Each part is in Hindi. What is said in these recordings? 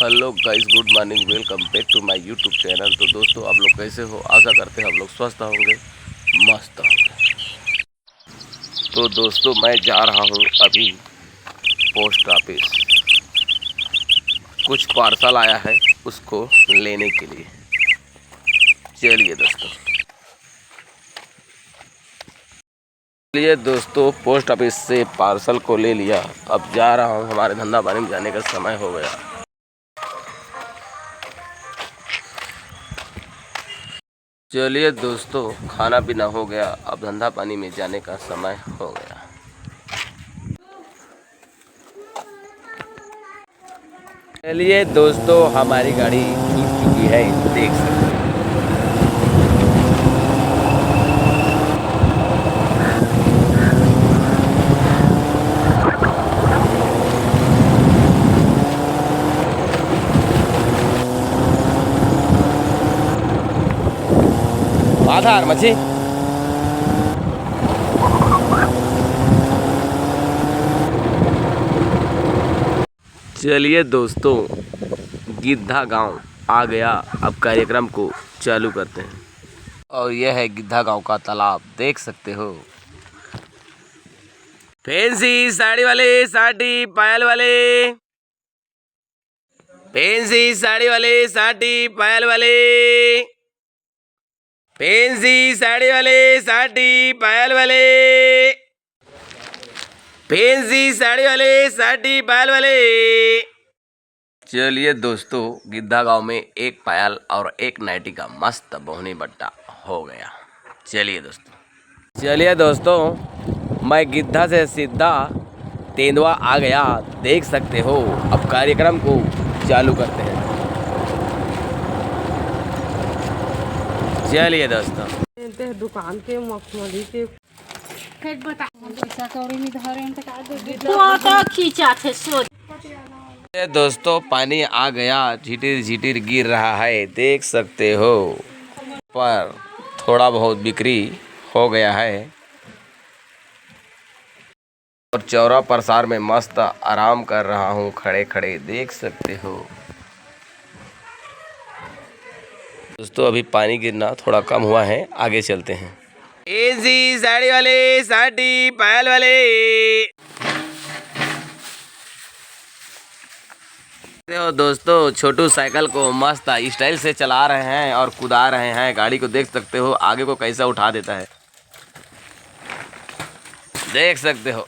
Hello guys, good morning, welcome back to my YouTube channel. तो दोस्तों, आप लोग कैसे हो? आशा करते हैं आप लोग स्वस्थ होंगे, मस्त होंगे। तो दोस्तों, मैं जा रहा हूँ अभी पोस्ट ऑफिस। कुछ पार्सल आया है, उसको लेने के लिए। चलिए दोस्तों, पोस्ट ऑफिस से पार्सल को ले लिया। अब जा रहा हूँ, हमारे धंधा पानी में जाने का समय हो गया। चलिए दोस्तों, खाना पीना हो गया, अब धंधा पानी में जाने का समय हो गया। चलिए दोस्तों, हमारी गाड़ी छूट चुकी है, देख सकते हैं। आधार मछी। चलिए दोस्तों, गिद्धा गांव आ गया। अब कार्यक्रम को चालू करते हैं। और यह है गिद्धा गांव का तालाब, देख सकते हो। फैंसी साड़ी वाले, साड़ी पायल वाले। फैंसी साड़ी वाले, साड़ी पायल वाले। फैंसी साड़ी वाले, साड़ी पायल वाले। फैंसी साड़ी वाले, साड़ी पायल वाले। चलिए दोस्तों, गिद्धा गांव में एक पायल और एक नाइटी का मस्त बोहनी बट्टा हो गया। चलिए दोस्तों, मैं गिद्धा से सीधा तेंदुआ आ गया, देख सकते हो। अब कार्यक्रम को चालू करते हैं। चलिए दोस्तों, दुकान के मखमली के दोस्तों, पानी आ गया, झिटिर झिटिर गिर रहा है, देख सकते हो। पर थोड़ा बहुत बिक्री हो गया है और चौरा प्रसार में मस्त आराम कर रहा हूँ खड़े खड़े, देख सकते हो। दोस्तों, अभी पानी गिरना थोड़ा कम हुआ है, आगे चलते हैं। एजी साड़ी वाले, साड़ी पायल वाले। देखो दोस्तों, छोटू साइकिल को मस्त स्टाइल से चला रहे हैं और कुदा रहे हैं। गाड़ी को देख सकते हो, आगे को कैसा उठा देता है, देख सकते हो।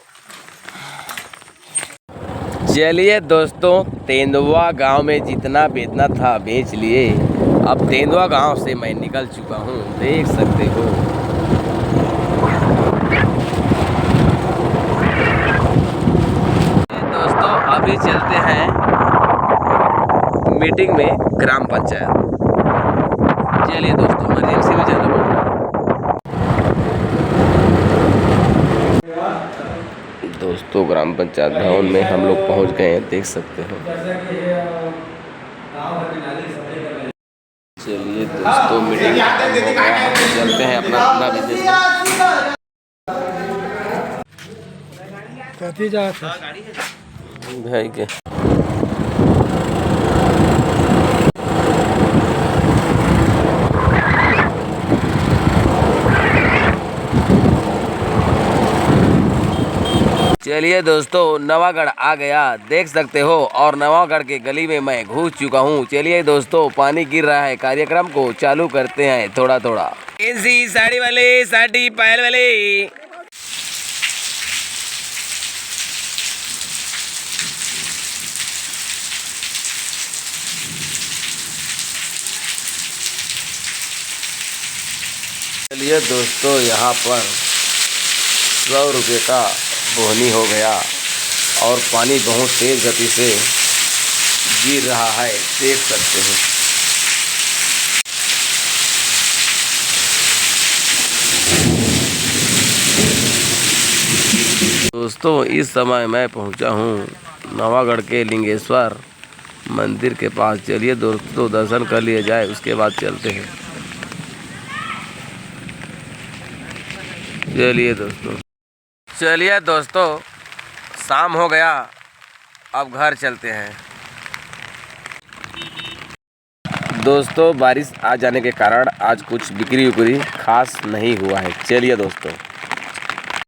चलिए दोस्तों, तेंदुआ गांव में जितना बेचना था बेच लिए। अब तेंदुआ गांव से मैं निकल चुका हूं, देख सकते हो। दोस्तों, अभी चलते हैं मीटिंग में ग्राम पंचायत। चलिए दोस्तों, इमरजेंसी में जाना पड़ रहा है। दोस्तों, ग्राम पंचायत भवन में हम लोग पहुंच गए हैं, देख सकते हो। चलिए दोस्तों, मीटिंग खत्म हो गया, चलते हैं अपना अपना बिजनेस भाई के। चलिए दोस्तों, नवागढ़ आ गया, देख सकते हो। और नवागढ़ के गली में मैं घुस चुका हूँ। चलिए दोस्तों, पानी गिर रहा है, कार्यक्रम को चालू करते हैं थोड़ा थोड़ा। फैंसी साड़ी वाले, साड़ी पायल वाले। चलिए दोस्तों, यहाँ पर 100 रुपये का बोहनी हो गया और पानी बहुत तेज़ गति से गिर रहा है, देख सकते हो। दोस्तों, इस समय मैं पहुंचा हूं नवागढ़ के लिंगेश्वर मंदिर के पास। चलिए दोस्तों, दर्शन कर लिए जाए, उसके बाद चलते हैं। चलिए दोस्तों, शाम हो गया, अब घर चलते हैं। दोस्तों बारिश आ जाने के कारण आज कुछ बिक्री उक्री खास नहीं हुआ है। चलिए दोस्तों